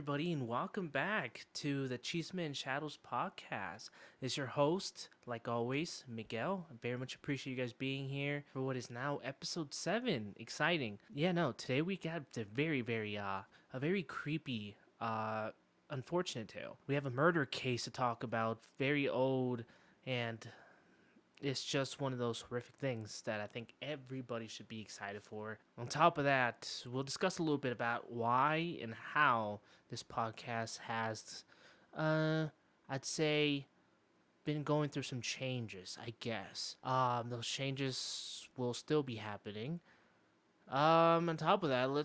everybody, and welcome back to the Chisme and Shadows podcast. It's your host, like always, Miguel. I very much appreciate you guys being here for what is now episode 7. Exciting. Yeah, no, today we got a very creepy, unfortunate tale. We have a murder case to talk about, very old, and it's just one of those horrific things that I think everybody should be excited for. On top of that, we'll discuss a little bit about why and how this podcast has, uh, I'd say, been going through some changes, I guess. Those changes will still be happening. On top of that, we'll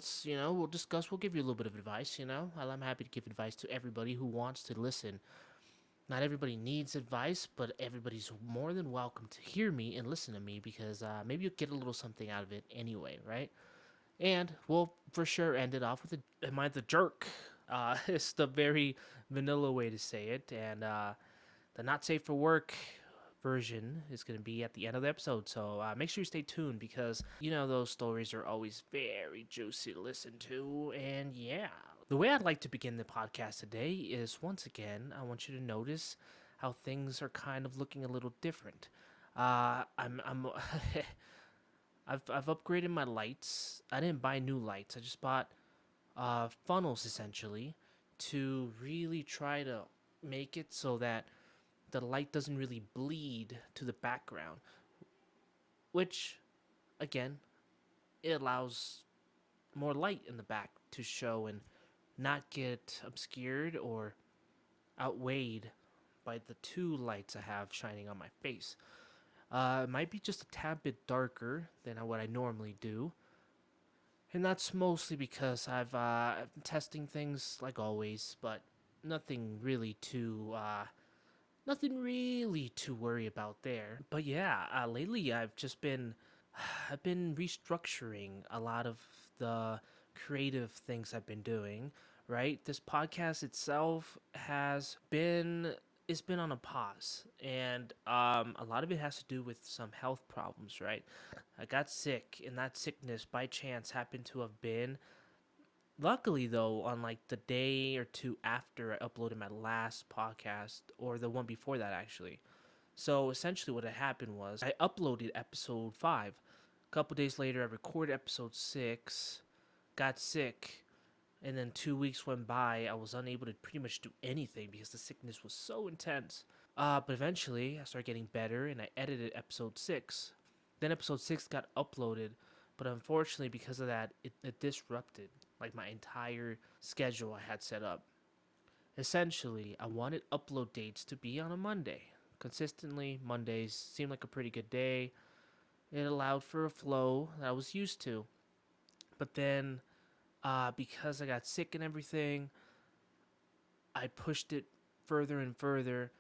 give you a little bit of advice, I'm happy to give advice to everybody who wants to listen. Not everybody needs advice, but everybody's more than welcome to hear me and listen to me because maybe you'll get a little something out of it anyway, right? And we'll for sure end it off with Am I the Jerk? It's the very vanilla way to say it. And the Not Safe for Work version is going to be at the end of the episode. So make sure you stay tuned because, those stories are always very juicy to listen to. And yeah, the way I'd like to begin the podcast today is once again, I want you to notice how things are kind of looking a little different. I'm I've upgraded my lights. I didn't buy new lights. I just bought funnels essentially to really try to make it so that the light doesn't really bleed to the background, which again, it allows more light in the back to show and not get obscured or outweighed by the two lights I have shining on my face. It might be just a tad bit darker than what I normally do. And that's mostly because I've been testing things like always, but nothing really too nothing really to worry about there. But yeah, lately I've been restructuring a lot of the creative things I've been doing. Right, this podcast itself it's been on a pause, and a lot of it has to do with some health problems. Right, I got sick, and that sickness by chance happened to have been, luckily though, on like the day or two after I uploaded my last podcast, or the one before that actually. So essentially what had happened was I uploaded episode 5. A couple days later I recorded episode 6, got sick, and then 2 weeks went by. I was unable to pretty much do anything because the sickness was so intense. But eventually I started getting better and I edited episode 6. Then episode 6 got uploaded, but unfortunately because of that it disrupted like my entire schedule I had set up. Essentially, I wanted upload dates to be on a Monday. Consistently, Mondays seemed like a pretty good day. It allowed for a flow that I was used to. But then, because I got sick and everything, I pushed it further and further,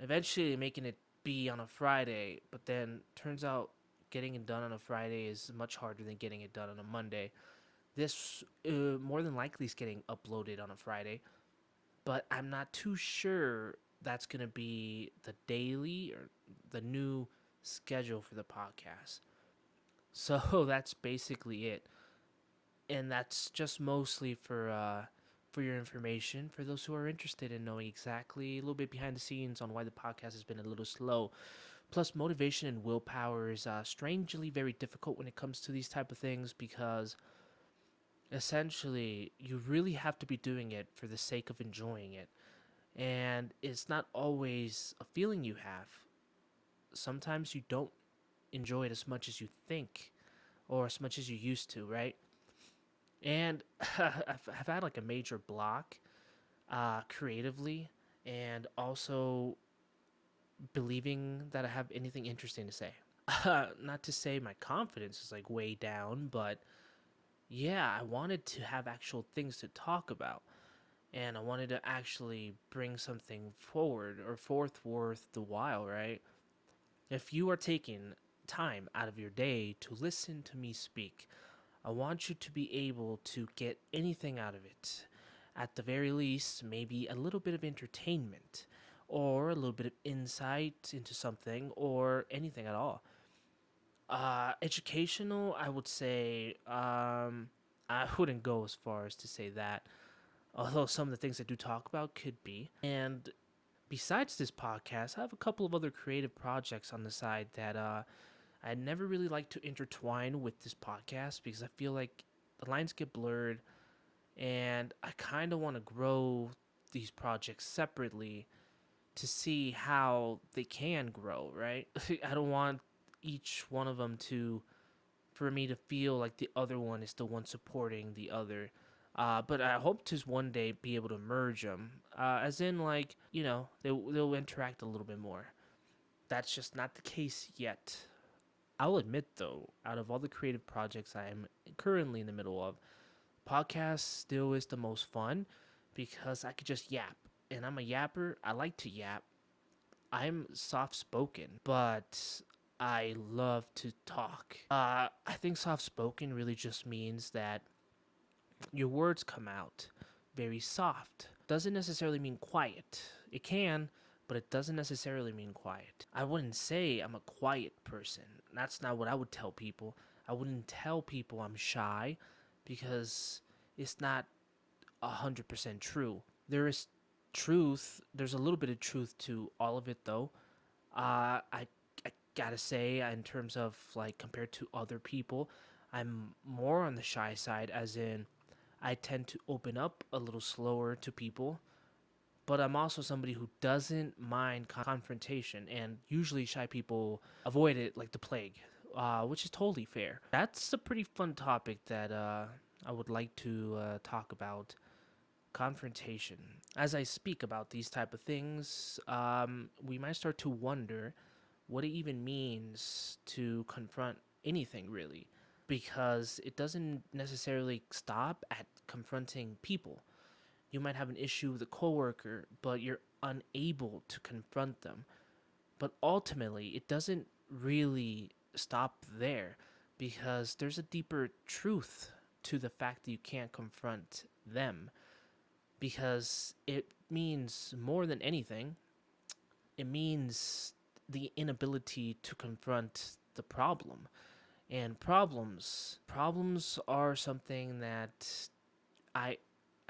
eventually making it be on a Friday. But then, turns out getting it done on a Friday is much harder than getting it done on a Monday. This more than likely is getting uploaded on a Friday, but I'm not too sure that's going to be the daily or the new schedule for the podcast. So that's basically it. And that's just mostly for your information, for those who are interested in knowing exactly a little bit behind the scenes on why the podcast has been a little slow. Plus, motivation and willpower is strangely very difficult when it comes to these type of things because essentially you really have to be doing it for the sake of enjoying it. And it's not always a feeling you have. Sometimes you don't enjoy it as much as you think or as much as you used to, right? And I've had like a major block creatively and also believing that I have anything interesting to say. Not to say my confidence is like way down, but yeah, I wanted to have actual things to talk about. And I wanted to actually bring something forward or forth worth the while, right? If you are taking time out of your day to listen to me speak, I want you to be able to get anything out of it. At the very least, maybe a little bit of entertainment, or a little bit of insight into something, or anything at all. Educational, I would say, I wouldn't go as far as to say that. although some of the things I do talk about could be. And besides this podcast, I have a couple of other creative projects on the side that I never really like to intertwine with this podcast because I feel like the lines get blurred, and I kind of want to grow these projects separately to see how they can grow, right? I don't want each one of them to, for me to feel like the other one is the one supporting the other. But I hope to one day be able to merge them, as in, like, they'll interact a little bit more. That's just not the case yet. I'll admit, though, out of all the creative projects I am currently in the middle of, podcast still is the most fun because I could just yap. And I'm a yapper. I like to yap. I'm soft spoken, but I love to talk. I think soft spoken really just means that your words come out very soft. Doesn't necessarily mean quiet. It can, but it doesn't necessarily mean quiet. I wouldn't say I'm a quiet person. That's not what I would tell people. I wouldn't tell people I'm shy because it's not 100% true. There is truth. There's a little bit of truth to all of it, though. I gotta say, in terms of like compared to other people, I'm more on the shy side, as in I tend to open up a little slower to people. But I'm also somebody who doesn't mind confrontation, and usually shy people avoid it like the plague, which is totally fair. That's a pretty fun topic that I would like to talk about, confrontation. As I speak about these type of things, we might start to wonder what it even means to confront anything, really, because it doesn't necessarily stop at confronting people. You might have an issue with a coworker, but you're unable to confront them. But ultimately, it doesn't really stop there because there's a deeper truth to the fact that you can't confront them, because it means more than anything. It means the inability to confront the problem. And problems are something that I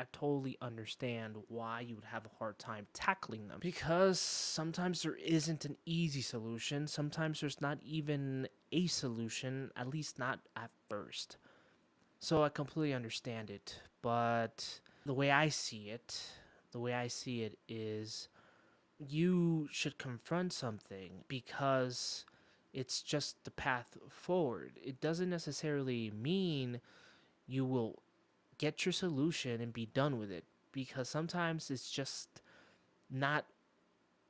I totally understand why you would have a hard time tackling them, because sometimes there isn't an easy solution. Sometimes there's not even a solution, at least not at first. So I completely understand it, but the way I see it is you should confront something because it's just the path forward. It doesn't necessarily mean you will get your solution and be done with it, because sometimes it's just not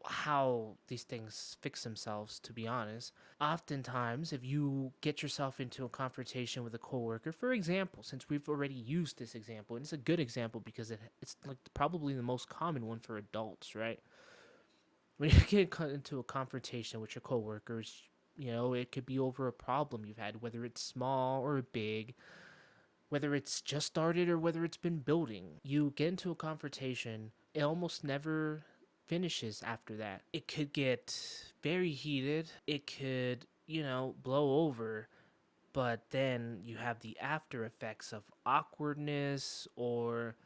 how these things fix themselves, to be honest. Oftentimes, if you get yourself into a confrontation with a coworker, for example, since we've already used this example, and it's a good example because it's like probably the most common one for adults, right? When you get into a confrontation with your coworkers, it could be over a problem you've had, whether it's small or big, whether it's just started or whether it's been building. You get into a confrontation, it almost never finishes after that. It could get very heated, it could, blow over, but then you have the after effects of awkwardness or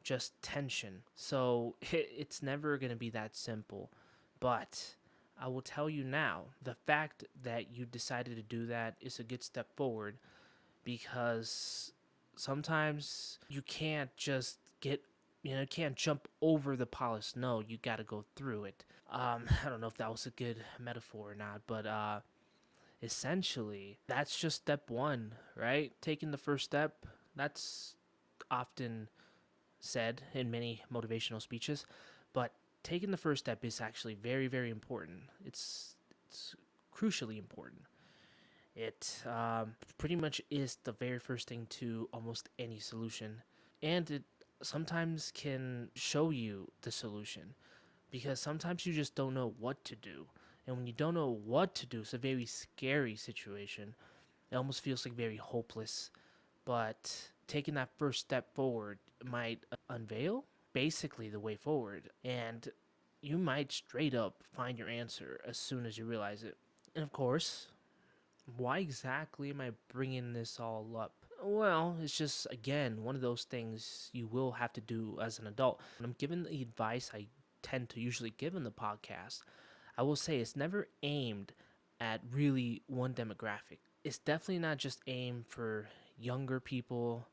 just tension. So it's never going to be that simple. But I will tell you now, the fact that you decided to do that is a good step forward, because sometimes you can't just you can't jump over the polished snow. You got to go through it. I don't know if that was a good metaphor or not, but essentially, that's just step one, right? Taking the first step. That's often said in many motivational speeches, but taking the first step is actually very, very important. It's crucially important. It pretty much is the very first thing to almost any solution, and it sometimes can show you the solution, because sometimes you just don't know what to do. And when you don't know what to do, it's a very scary situation. It almost feels like very hopeless. But taking that first step forward might unveil basically the way forward. And you might straight up find your answer as soon as you realize it. And of course, why exactly am I bringing this all up? Well, it's just, again, one of those things you will have to do as an adult. When I'm given the advice I tend to usually give in the podcast, I will say it's never aimed at really one demographic. It's definitely not just aimed for younger people,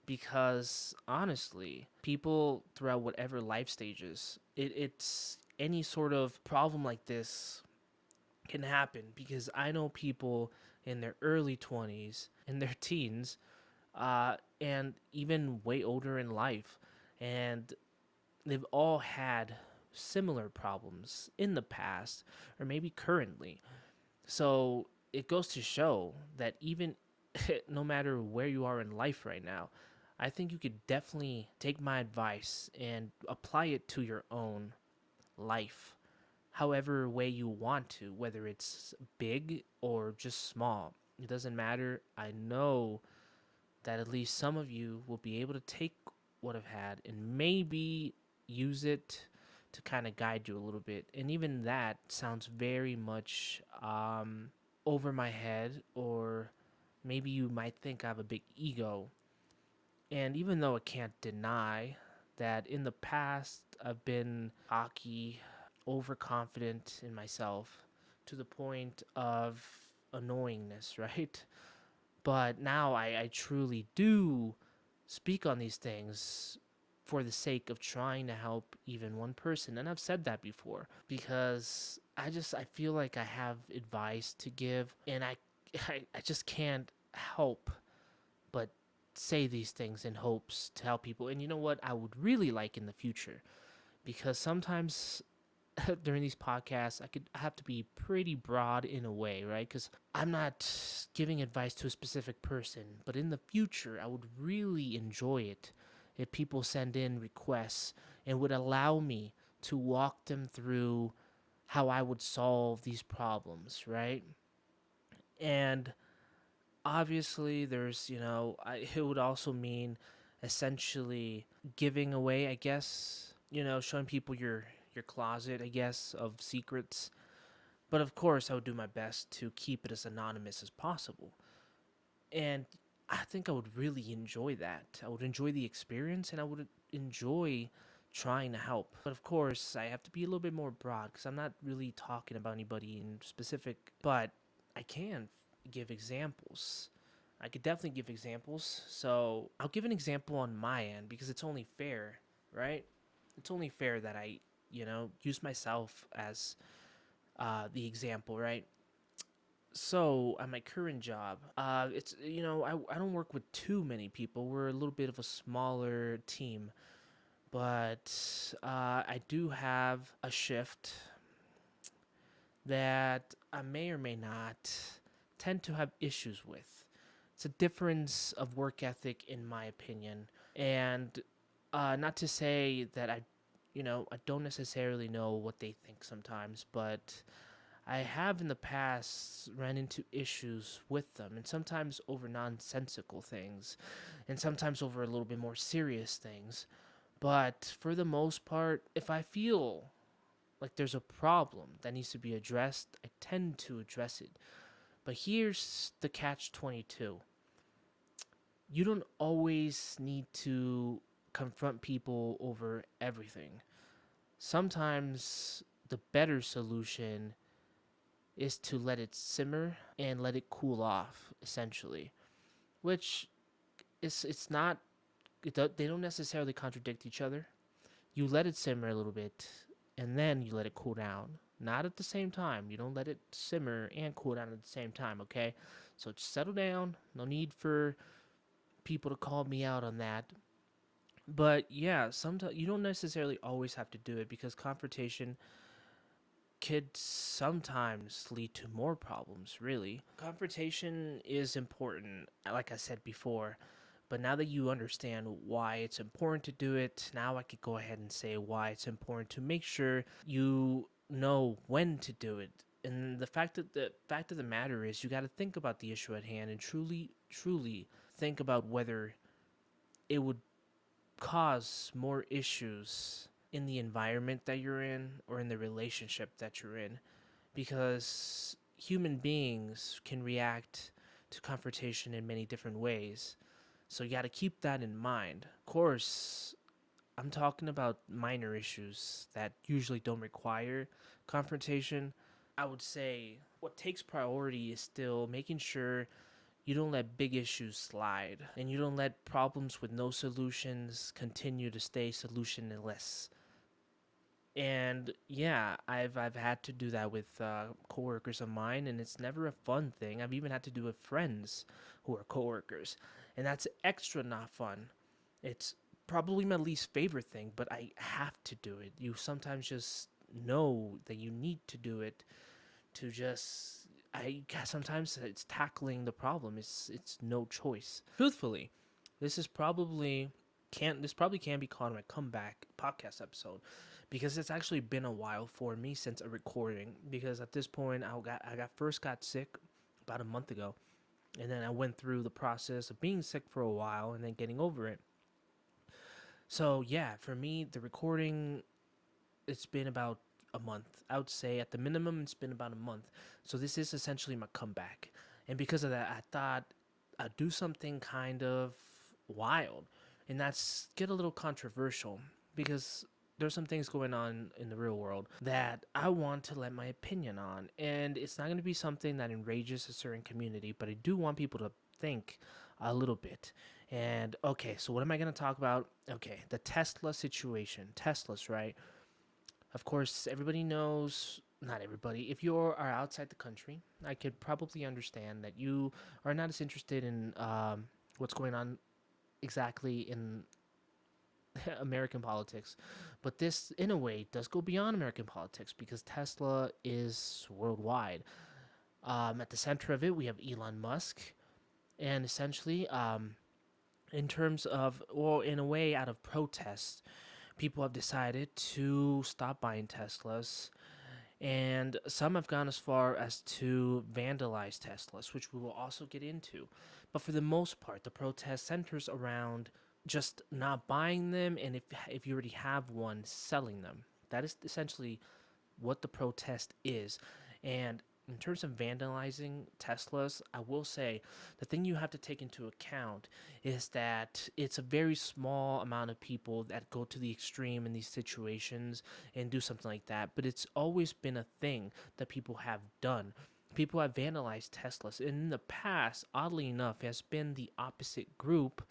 because honestly, people throughout whatever life stages, it's any sort of problem like this can happen, because I know people in their early 20s, in their teens, and even way older in life, and they've all had similar problems in the past or maybe currently. So it goes to show that even no matter where you are in life right now, I think you could definitely take my advice and apply it to your own life, however way you want to, whether it's big or just small. It doesn't matter. I know that at least some of you will be able to take what I've had and maybe use it to kind of guide you a little bit. And even that sounds very much over my head, or maybe you might think I have a big ego. And even though I can't deny that in the past I've been cocky, overconfident in myself to the point of annoyingness, right? But now I truly do speak on these things for the sake of trying to help even one person. And I've said that before because I feel like I have advice to give, and I just can't help but say these things in hopes to help people. And you know what I would really like in the future, because sometimes during these podcasts, I have to be pretty broad in a way, right? Because I'm not giving advice to a specific person, but in the future, I would really enjoy it if people send in requests and would allow me to walk them through how I would solve these problems, right? And obviously, there's, it would also mean essentially giving away, I guess, showing people your closet, I guess, of secrets. But of course, I would do my best to keep it as anonymous as possible. And I think I would really enjoy that. I would enjoy the experience, and I would enjoy trying to help. But of course, I have to be a little bit more broad because I'm not really talking about anybody in specific, but I can give examples. I could definitely give examples. So I'll give an example on my end because it's only fair, right? It's only fair that I, use myself as the example, right? So at my current job, it's I don't work with too many people. We're a little bit of a smaller team, but I do have a shift that I may or may not tend to have issues with. It's a difference of work ethic, in my opinion, and not to say that I don't necessarily know what they think sometimes, but I have in the past ran into issues with them, and sometimes over nonsensical things, and sometimes over a little bit more serious things. But for the most part, if I feel like there's a problem that needs to be addressed, I tend to address it. But here's the catch 22: you don't always need to confront people over everything. Sometimes the better solution is to let it simmer and let it cool off, essentially. Which it's not they don't necessarily contradict each other. You let it simmer a little bit, and then you let it cool down. Not at the same time. You don't let it simmer and cool down at the same time, okay? So just settle down. No need for people to call me out on that. But yeah, sometimes you don't necessarily always have to do it, because confrontation could sometimes lead to more problems, really. Confrontation is important, like I said before, but now that you understand why it's important to do it, now I could go ahead and say why it's important to make sure you know when to do it. And the fact of the matter is, you got to think about the issue at hand and truly think about whether it would cause more issues in the environment that you're in or in the relationship that you're in, because human beings can react to confrontation in many different ways. So you got to keep that in mind. Of course, I'm talking about minor issues that usually don't require confrontation. I would say what takes priority is still making sure you don't let big issues slide and you don't let problems with no solutions continue to stay solutionless. And yeah, I've had to do that with coworkers of mine, and it's never a fun thing. I've even had to do it with friends who are coworkers, and that's extra not fun. It's probably my least favorite thing, but I have to do it. You sometimes just know that you need to do it to just. I guess sometimes it's tackling the problem. It's no choice. Truthfully, this is probably can't this probably can be called my comeback podcast episode because it's actually been a while for me since a recording, because at this point I got sick about a month ago, and then I went through the process of being sick for a while and then getting over it. So yeah, for me the recording, it's been about a month. I would say at the minimum it's been about a month. So this is essentially my comeback. And because of that, I thought I'd do something kind of wild. And that's get a little controversial because there's some things going on in the real world that I want to let my opinion on. And it's not going to be something that enrages a certain community, but I do want people to think a little bit. And okay, so what am I going to talk about? Okay, the Tesla situation. Teslas, right? Of course, everybody knows, not everybody, if you are outside the country, I could probably understand that you are not as interested in what's going on exactly in American politics. But this, in a way, does go beyond American politics because Tesla is worldwide. At the center of it, we have Elon Musk. And essentially, in terms of, or in a way, out of protest, people have decided to stop buying Teslas, and some have gone as far as to vandalize Teslas, which we will also get into. But for the most part, the protest centers around just not buying them, and if you already have one, selling them. That is essentially what the protest is. And in terms of vandalizing Teslas, I will say the thing you have to take into account is that it's a very small amount of people that go to the extreme in these situations and do something like that. But it's always been a thing that people have done. People have vandalized Teslas. And in the past, oddly enough, has been the opposite group,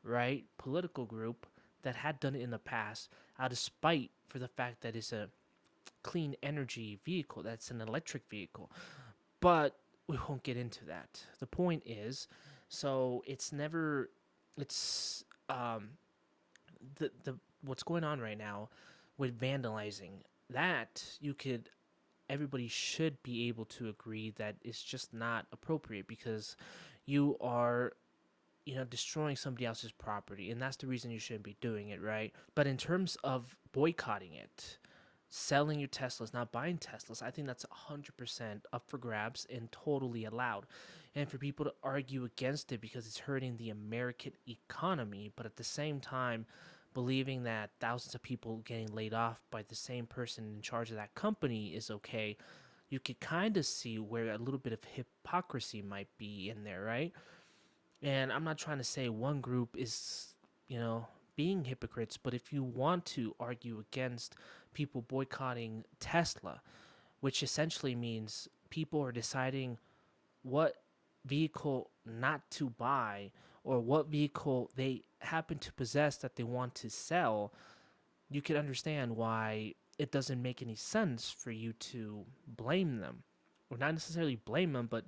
right? Political group that had done it in the past out of spite for the fact that it's a clean energy vehicle, that's an electric vehicle. But we won't get into that. The point is, so it's never, it's the what's going on right now with vandalizing, that you could, everybody should be able to agree that it's just not appropriate because you are, destroying somebody else's property, and that's the reason you shouldn't be doing it, right? But in terms of boycotting it, selling your Teslas, not buying Teslas, I think that's 100% up for grabs and totally allowed. And for people to argue against it because it's hurting the American economy, but at the same time, believing that thousands of people getting laid off by the same person in charge of that company is okay, you could kind of see where a little bit of hypocrisy might be in there, right? And I'm not trying to say one group is, being hypocrites, but if you want to argue against people boycotting Tesla, which essentially means people are deciding what vehicle not to buy or what vehicle they happen to possess that they want to sell, you can understand why it doesn't make any sense for you to blame them. Or not necessarily blame them, but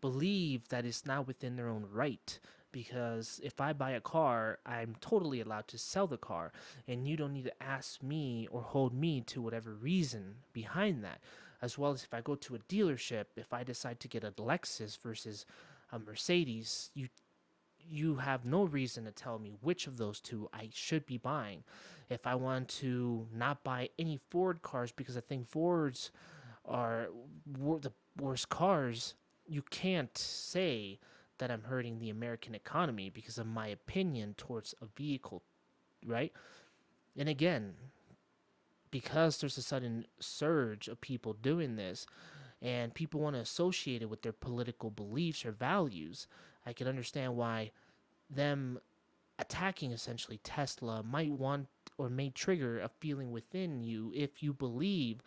believe that it's not within their own right. Because if I buy a car, I'm totally allowed to sell the car, and you don't need to ask me or hold me to whatever reason behind that. As well as if I go to a dealership, if I decide to get a Lexus versus a Mercedes, you have no reason to tell me which of those two I should be buying. If I want to not buy any Ford cars because I think Fords are the worst cars, you can't say that I'm hurting the American economy because of my opinion towards a vehicle, right? And again, because there's a sudden surge of people doing this and people want to associate it with their political beliefs or values, I can understand why them attacking essentially Tesla might want or may trigger a feeling within you if you believe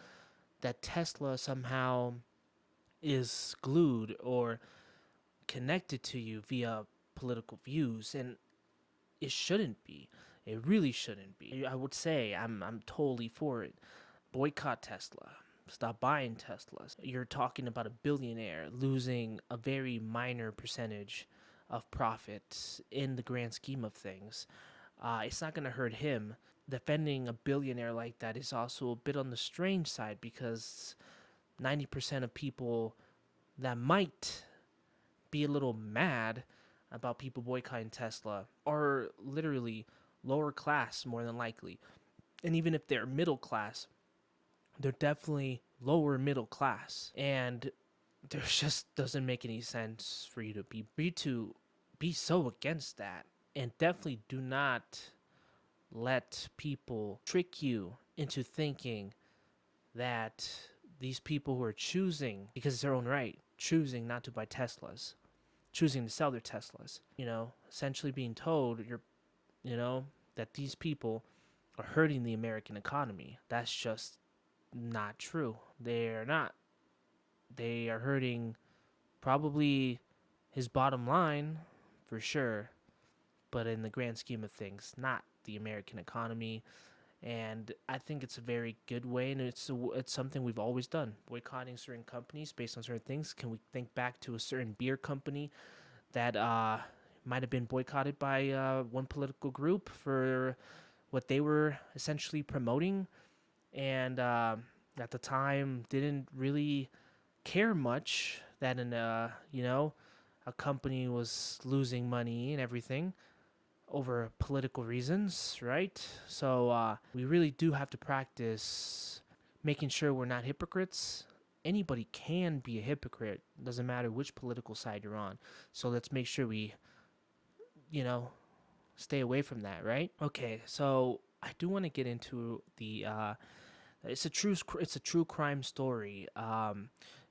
that Tesla somehow is glued or connected to you via political views, and it shouldn't be. It really shouldn't be. I would say I'm totally for it. Boycott Tesla. Stop buying Teslas. You're talking about a billionaire losing a very minor percentage of profit in the grand scheme of things. It's not going to hurt him. Defending a billionaire like that is also a bit on the strange side because 90% of people that might be a little mad about people boycotting Tesla are literally lower class more than likely. And even if they're middle class, they're definitely lower middle class. And there just doesn't make any sense for you to be so against that. And definitely do not let people trick you into thinking that these people who are choosing, because it's their own right, choosing not to buy Teslas, choosing to sell their Teslas, essentially being told that these people are hurting the American economy. That's just not true. They are not. They are hurting probably his bottom line for sure, but in the grand scheme of things, not the American economy. And I think it's a very good way, and it's something we've always done, boycotting certain companies based on certain things. Can we think back to a certain beer company that might have been boycotted by one political group for what they were essentially promoting, and at the time didn't really care much that a company was losing money and everything over political reasons, right? So we really do have to practice making sure we're not hypocrites. Anybody can be a hypocrite. Doesn't matter which political side you're on. So let's make sure we, you know, stay away from that, right? Okay, so I do want to get into the. It's a true crime story.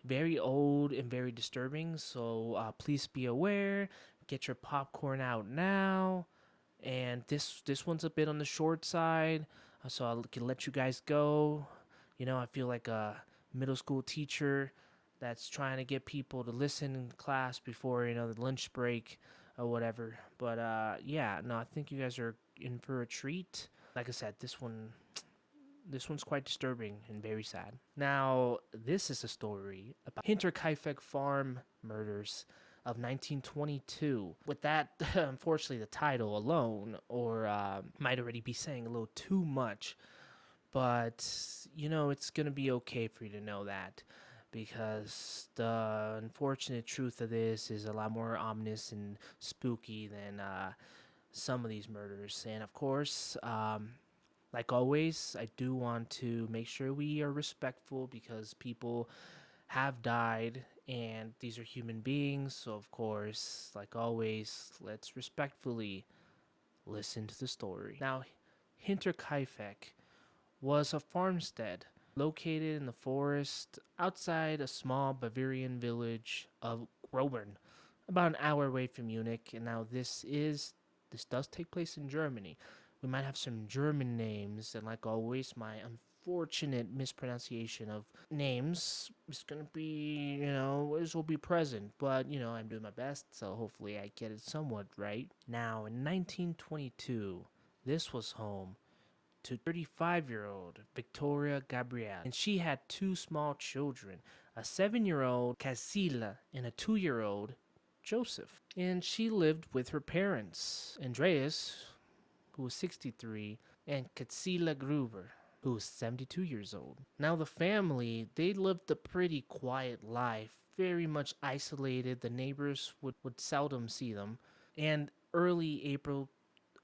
Very old and very disturbing. So please be aware. Get your popcorn out now. And this one's a bit on the short side, so I can let you guys go. I feel like a middle school teacher that's trying to get people to listen in class before the lunch break or whatever. But yeah, no, I think you guys are in for a treat. Like I said, this one's quite disturbing and very sad. Now, this is a story about Hinterkaifeck Farm Murders of 1922. With that, unfortunately, the title alone, or might already be saying a little too much, but it's gonna be okay for you to know that, because the unfortunate truth of this is a lot more ominous and spooky than some of these murders. And of course, like always, I do want to make sure we are respectful because people have died and these are human beings. So, of course, like always, let's respectfully listen to the story. Now, Hinterkaifeck was a farmstead located in the forest outside a small Bavarian village of Grobern, about an hour away from Munich. And now this does take place in Germany. We might have some German names, and like always, my unfortunate mispronunciation of names is gonna be, this will be present. But I'm doing my best, so hopefully I get it somewhat right. Now, in 1922, this was home to 35-year-old Victoria Gabrielle, and she had two small children, a 7-year-old Casilla and a 2-year-old Joseph. And she lived with her parents, Andreas, who was 63, and Katsila Gruber, who was 72 years old. Now, the family, they lived a pretty quiet life, very much isolated. The neighbors would seldom see them. And early April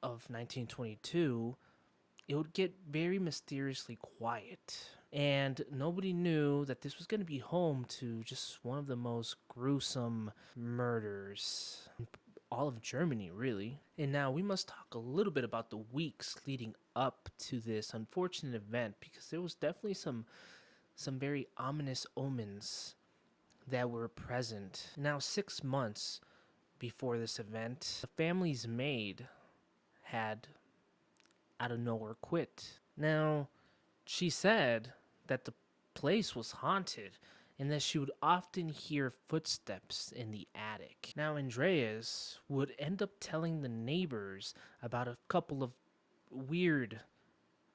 of 1922, it would get very mysteriously quiet. And nobody knew that this was going to be home to just one of the most gruesome murders in all of Germany, really. And now we must talk a little bit about the weeks leading up to this unfortunate event, because there was definitely some very ominous omens that were present. Now, 6 months before this event, the family's maid had out of nowhere quit. Now, she said that the place was haunted and that she would often hear footsteps in the attic. Now, Andreas would end up telling the neighbors about a couple of weird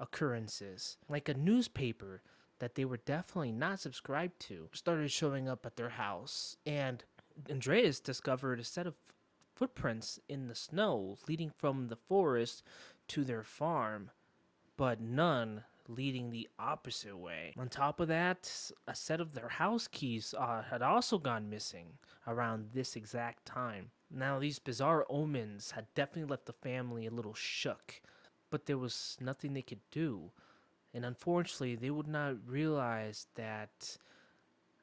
occurrences, like a newspaper that they were definitely not subscribed to started showing up at their house, and Andreas discovered a set of footprints in the snow leading from the forest to their farm, but none leading the opposite way. On top of that, a set of their house keys had also gone missing around this exact time. Now, these bizarre omens had definitely left the family a little shook, but there was nothing they could do. And unfortunately, they would not realize that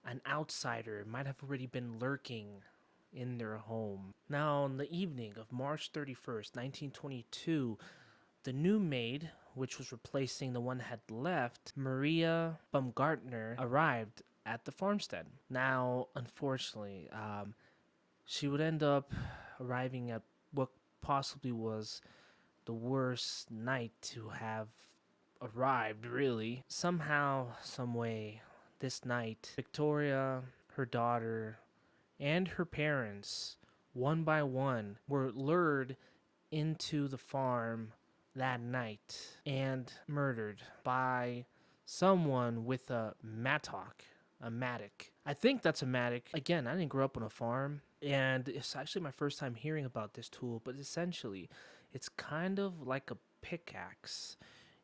an outsider might have already been lurking in their home. Now, on the evening of March 31st, 1922, the new maid, which was replacing the one that had left, Maria Baumgartner, arrived at the farmstead. Now, unfortunately, she would end up arriving at what possibly was the worst night to have arrived, really. Somehow, some way, this night, Victoria, her daughter, and her parents, one by one, were lured into the farm that night and murdered by someone with a mattock, a mattock. I think that's a mattock. Again, I didn't grow up on a farm, and it's actually my first time hearing about this tool, but essentially, it's kind of like a pickaxe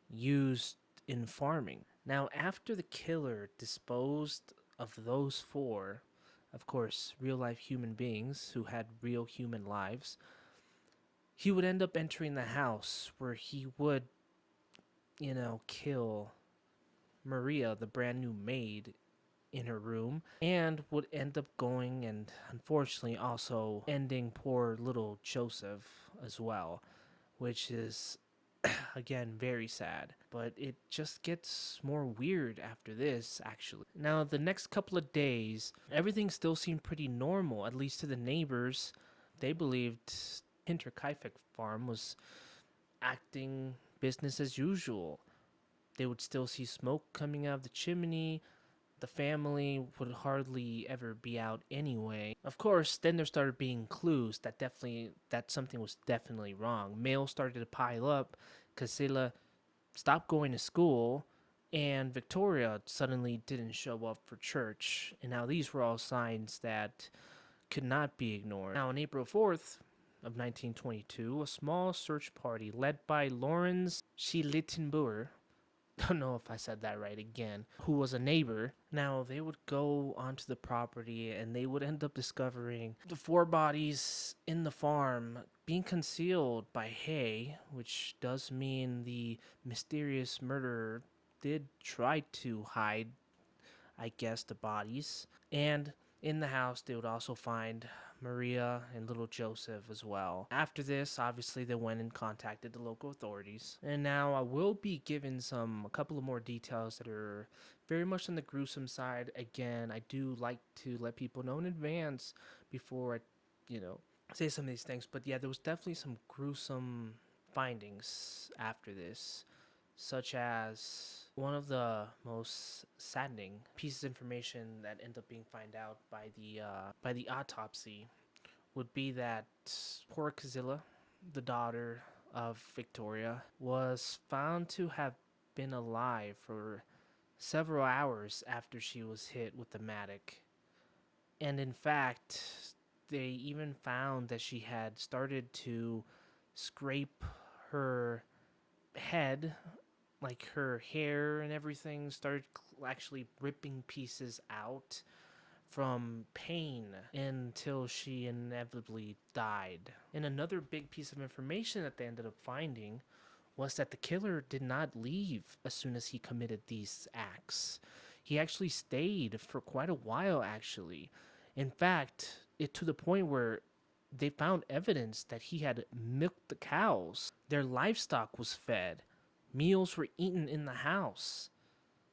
used in farming. Now, after the killer disposed of those four, of course, real life human beings who had real human lives, he would end up entering the house where he would, kill Maria, the brand new maid, in her room, and would end up going and unfortunately also ending poor little Joseph as well, which is again very sad. But it just gets more weird after this, actually. Now, the next couple of days, everything still seemed pretty normal, at least to the neighbors. They believed Hinterkaifeck Farm was acting business as usual. They would still see smoke coming out of the chimney. The family would hardly ever be out anyway. Of course, then there started being clues that something was definitely wrong. Mail started to pile up. Casilla stopped going to school, and Victoria suddenly didn't show up for church. And now these were all signs that could not be ignored. Now, on April 4th of 1922, a small search party led by Lorenz Schilittenbauer, don't know if I said that right again, who was a neighbor. Now, they would go onto the property and they would end up discovering the four bodies in the farm being concealed by hay, which does mean the mysterious murderer did try to hide, I guess, the bodies. And in the house, they would also find Maria and little Joseph as well. After this, obviously, they went and contacted the local authorities. And now I will be giving a couple of more details that are very much on the gruesome side. Again, I do like to let people know in advance before I, say some of these things. But yeah, there was definitely some gruesome findings after this, such as one of the most saddening pieces of information that ended up being found out by the autopsy would be that poor Kazilla, the daughter of Victoria, was found to have been alive for several hours after she was hit with the mattock. And in fact, they even found that she had started to scrape her head, like her hair and everything started actually ripping pieces out from pain until she inevitably died. And another big piece of information that they ended up finding was that the killer did not leave as soon as he committed these acts. He actually stayed for quite a while, actually. In fact, it to the point where they found evidence that he had milked the cows. Their livestock was fed. Meals were eaten in the house.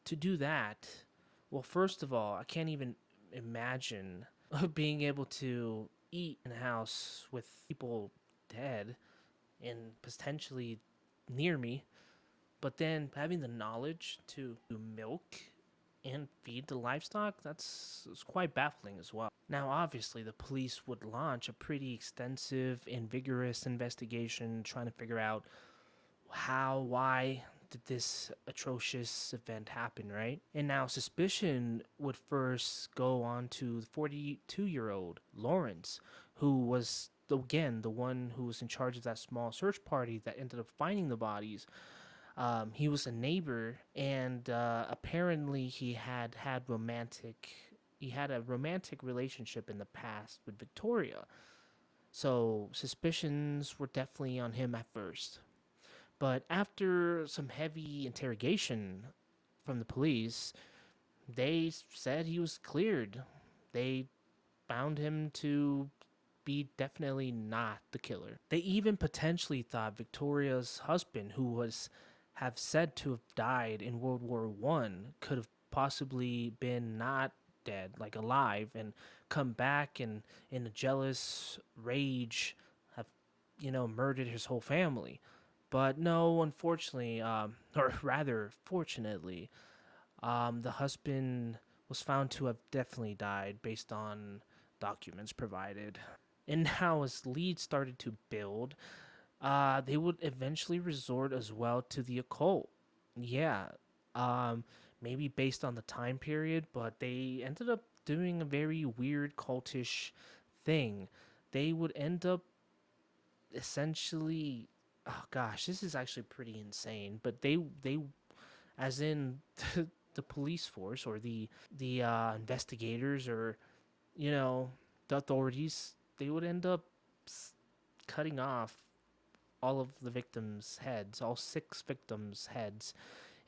To do that, well, first of all, I can't even imagine being able to eat in a house with people dead and potentially near me, but then having the knowledge to milk and feed the livestock, it's quite baffling as well. Now, obviously, the police would launch a pretty extensive and vigorous investigation trying to figure out why did this atrocious event happen, right? And now suspicion would first go on to 42-year-old Lawrence, who was, again, the one who was in charge of that small search party that ended up finding the bodies. He was a neighbor, and apparently he had a romantic relationship in the past with Victoria. So suspicions were definitely on him at first. But after some heavy interrogation from the police, they said he was cleared. They found him to be definitely not the killer. They even potentially thought Victoria's husband, who was have said to have died in World War One, could have possibly been not dead, like alive, and come back and in a jealous rage have, murdered his whole family. But no, unfortunately, or rather, fortunately, the husband was found to have definitely died based on documents provided. And now, as leads started to build, they would eventually resort as well to the occult. Yeah, um, maybe based on the time period, but they ended up doing a very weird cultish thing. They would end up essentially, oh gosh, this is actually pretty insane, but they as in the police force or the investigators, or you know the authorities, they would end up cutting off all of the victims' heads, all six victims' heads,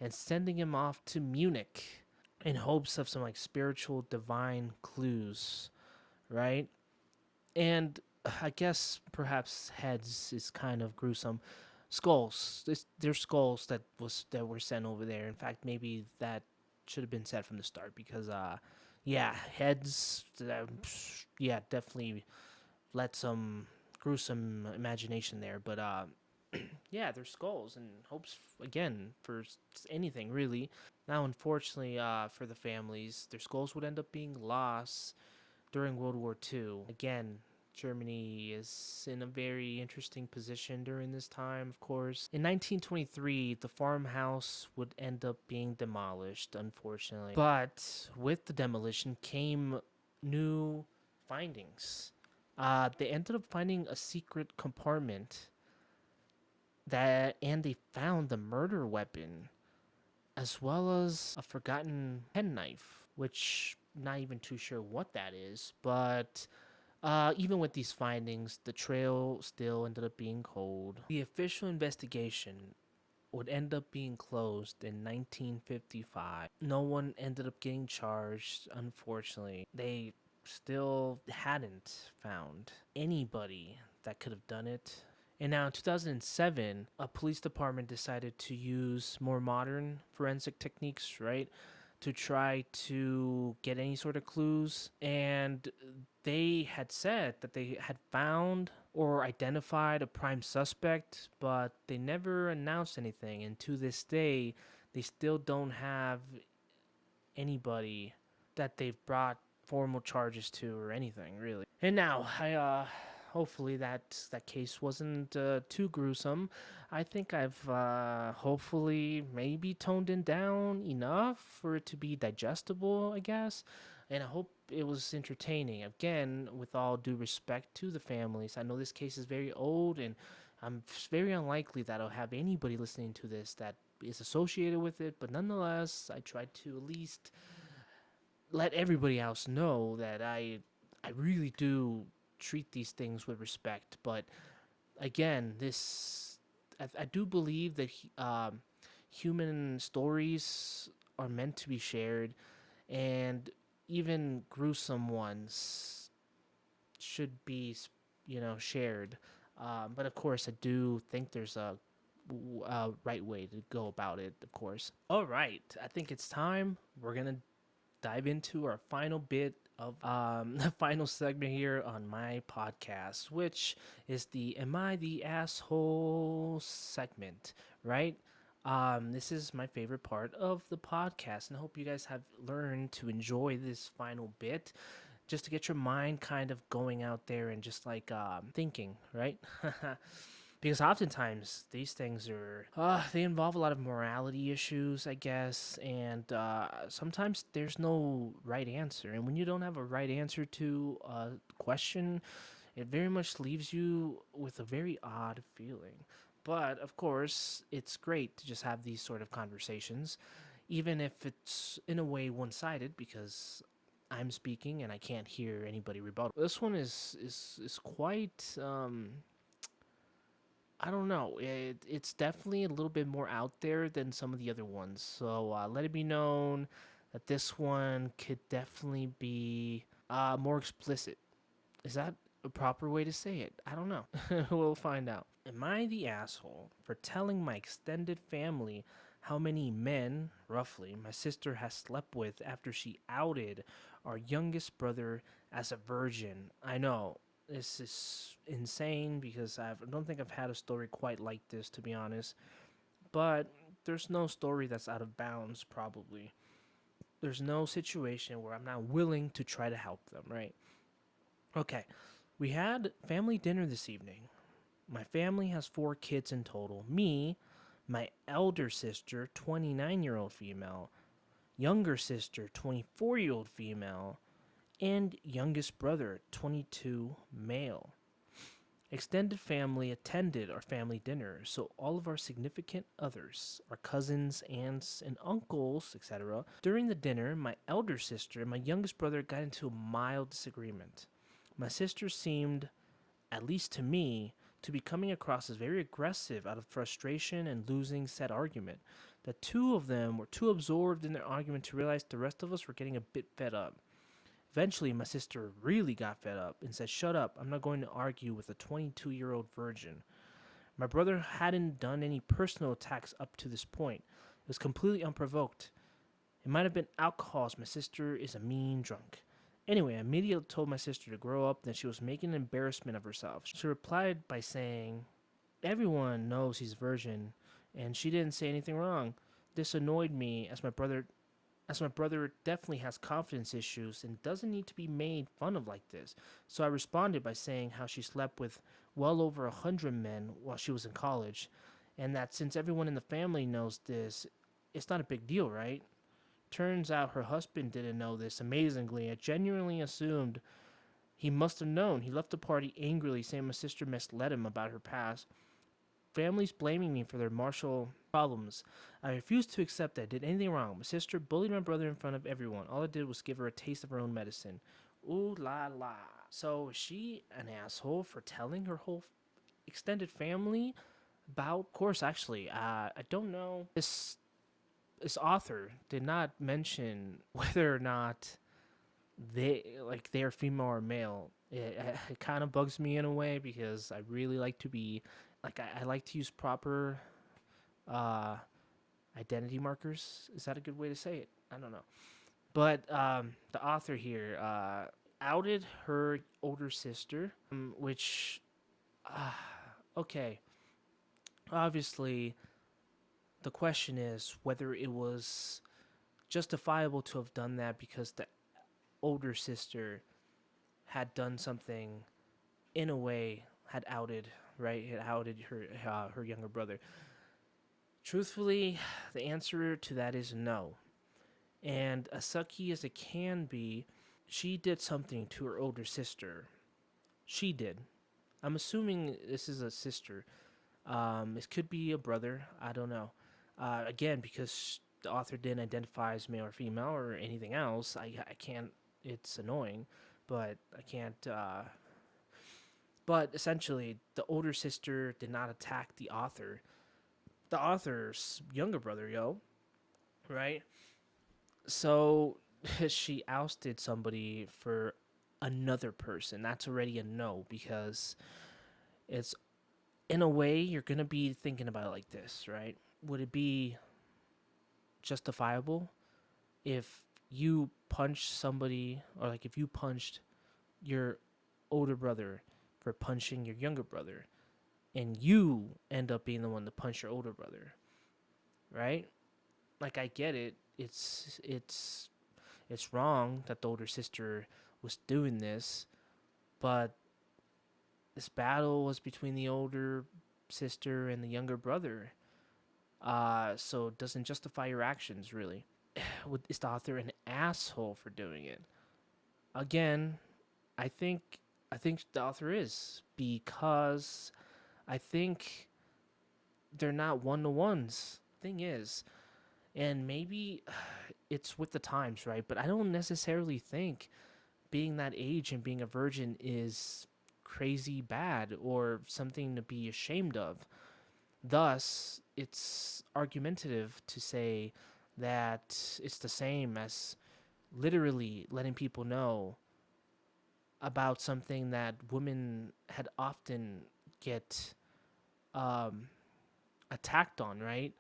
and sending him off to Munich in hopes of some like spiritual divine clues, right? And I guess perhaps heads is kind of gruesome. Skulls, there's skulls that were sent over there. In fact, maybe that should have been said from the start because yeah, heads, yeah, definitely let some gruesome imagination there. But yeah, there's skulls and hopes again for anything really. Now, unfortunately, for the families, their skulls would end up being lost during World War II. Again, Germany is in a very interesting position during this time, of course. In 1923, the farmhouse would end up being demolished, unfortunately. But with the demolition came new findings. They ended up finding a secret compartment and they found the murder weapon as well as a forgotten penknife, which not even too sure what that is, but even with these findings, the trail still ended up being cold. The official investigation would end up being closed in 1955. No one ended up getting charged, unfortunately. They still hadn't found anybody that could have done it. And now in 2007, a police department decided to use more modern forensic techniques, right? To try to get any sort of clues. And they had said that they had found or identified a prime suspect, but they never announced anything. And to this day, they still don't have anybody that they've brought formal charges to or anything really. And now, I hopefully that case wasn't too gruesome. I think I've hopefully maybe toned it down enough for it to be digestible, I guess. And I hope it was entertaining. Again, with all due respect to the families, I know this case is very old, and it's very unlikely that I'll have anybody listening to this that is associated with it. But nonetheless, I tried to at least let everybody else know that I really do treat these things with respect. But again, I do believe that human stories are meant to be shared, and even gruesome ones should be, shared. But of course, I do think there's a right way to go about it. Of course. All right, I think it's time. We're gonna dive into our final bit of the final segment here on my podcast, which is the Am I the Asshole segment, right? This is my favorite part of the podcast, and I hope you guys have learned to enjoy this final bit just to get your mind kind of going out there and just like thinking, right? Because oftentimes these things are they involve a lot of morality issues, I guess, and sometimes there's no right answer, and when you don't have a right answer to a question, it very much leaves you with a very odd feeling. But of course, it's great to just have these sort of conversations, even if it's in a way one-sided, because I'm speaking and I can't hear anybody rebuttal. This one is quite I don't know. It's definitely a little bit more out there than some of the other ones. So let it be known that this one could definitely be more explicit. Is that a proper way to say it? I don't know. We'll find out. Am I the asshole for telling my extended family how many men, roughly, my sister has slept with after she outed our youngest brother as a virgin? I know, this is insane because I don't think I've had a story quite like this, to be honest. But there's no story that's out of bounds, probably. There's no situation where I'm not willing to try to help them, right? Okay, we had family dinner this evening. My family has 4 kids in total. Me, my elder sister, 29-year-old female, younger sister, 24-year-old female, and youngest brother, 22 male. Extended family attended our family dinner, so all of our significant others, our cousins, aunts, and uncles, etc. During the dinner, my elder sister and my youngest brother got into a mild disagreement. My sister seemed, at least to me, to be coming across as very aggressive out of frustration and losing said argument. The two of them were too absorbed in their argument to realize the rest of us were getting a bit fed up. Eventually, my sister really got fed up and said, "Shut up, I'm not going to argue with a 22-year-old virgin." My brother hadn't done any personal attacks up to this point. It was completely unprovoked. It might have been alcohol, as my sister is a mean drunk. Anyway, I immediately told my sister to grow up, that she was making an embarrassment of herself. She replied by saying, "Everyone knows he's a virgin, and she didn't say anything wrong." This annoyed me, as my brother definitely has confidence issues and doesn't need to be made fun of like this. So I responded by saying how she slept with well over 100 men while she was in college, and that since everyone in the family knows this, it's not a big deal, right? Turns out her husband didn't know this. Amazingly, I genuinely assumed he must have known. He left the party angrily, saying my sister misled him about her past. Families blaming me for their marital problems. I refused to accept that I did anything wrong. My sister bullied my brother in front of everyone. All I did was give her a taste of her own medicine. Ooh la la. So is she an asshole for telling her whole extended family about? Of course, actually, I don't know. This author did not mention whether or not they're female or male. It kind of bugs me in a way because I really like to be I like to use proper uh, identity markers. Is that a good way to say it? I don't know. But the author here outed her older sister, which, uh, okay, obviously, the question is whether it was justifiable to have done that because the older sister had done something in a way, had outed, right? Had outed her younger brother. Truthfully, the answer to that is no. And as sucky as it can be, she did something to her older sister. She did. I'm assuming this is a sister. This could be a brother. I don't know. Again, because the author didn't identify as male or female or anything else, I can't. It's annoying, but I can't. But essentially, the older sister did not attack the author. The author's younger brother, right? So she ousted somebody for another person. That's already a no because it's in a way you're going to be thinking about it like this, right? Would it be justifiable if you punch somebody, or like if you punched your older brother for punching your younger brother, and you end up being the one to punch your older brother, right? Like I get it. It's wrong that the older sister was doing this, but this battle was between the older sister and the younger brother. So it doesn't justify your actions, really. Is the author an asshole for doing it? Again, I think I think the author is, because I think they're not one to ones. Thing is, and maybe it's with the times, right? But I don't necessarily think being that age and being a virgin is crazy bad or something to be ashamed of. Thus, it's argumentative to say that it's the same as literally letting people know about something that women had often get um, attacked on, right?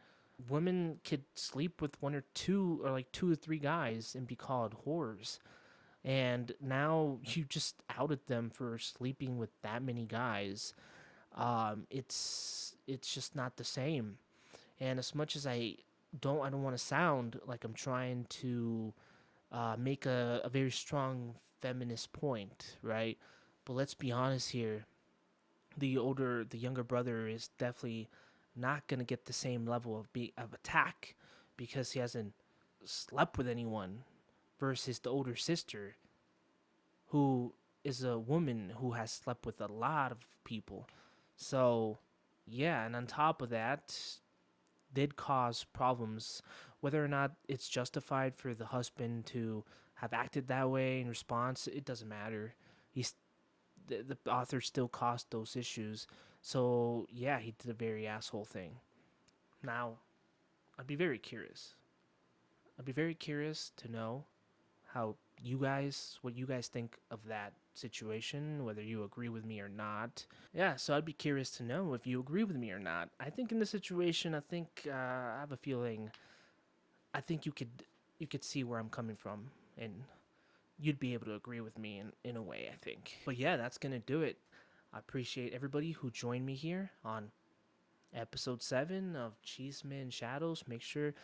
Women could sleep with one or two, or like two or three guys, and be called whores. And now you just outed them for sleeping with that many guys. It's just not the same. And as much as I don't want to sound like I'm trying to make a very strong feminist point, right? But let's be honest here. The younger brother is definitely not gonna get the same level of attack because he hasn't slept with anyone versus the older sister, who is a woman who has slept with a lot of people. So, yeah, and on top of that, did cause problems. Whether or not it's justified for the husband to have acted that way in response, it doesn't matter. He's the author still caused those issues. So yeah, he did a very asshole thing. Now, I'd be very curious. I'd be very curious to know what you guys think of that situation, whether you agree with me or not. Yeah, so I'd be curious to know if you agree with me or not. I think in this situation, I have a feeling. I think you could see where I'm coming from, and you'd be able to agree with me in a way, I think. But yeah, that's gonna do it. I appreciate everybody who joined me here on episode 7 of Chisme and Shadows. Make sure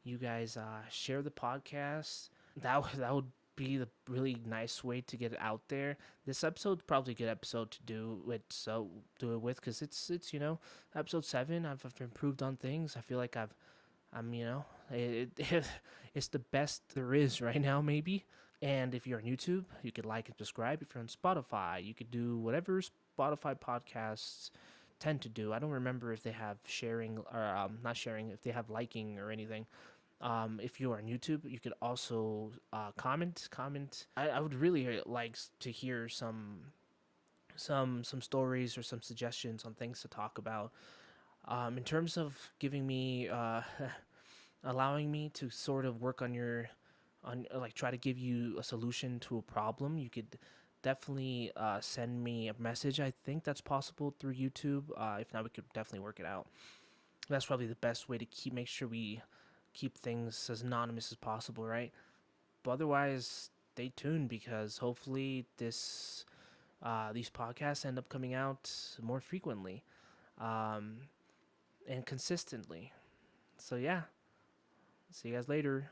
you guys share the podcast. That would be the really nice way to get it out there. This episode's probably a good episode to do it with, because it's episode 7. I've improved on things. I feel like I'm it's the best there is right now, maybe. And if you're on YouTube, you could like and subscribe. If you're on Spotify, you could do whatever Spotify podcasts tend to do. I don't remember if they have sharing or not sharing, if they have liking or anything. If you are on YouTube, you could also comment. I would really like to hear some stories or some suggestions on things to talk about. In terms of giving me allowing me to sort of work on like try to give you a solution to a problem, you could definitely send me a message. I think that's possible through YouTube. If not, we could definitely work it out. That's probably the best way to make sure we keep things as anonymous as possible, right? But otherwise, stay tuned, because hopefully these podcasts end up coming out more frequently and consistently. So yeah, see you guys later.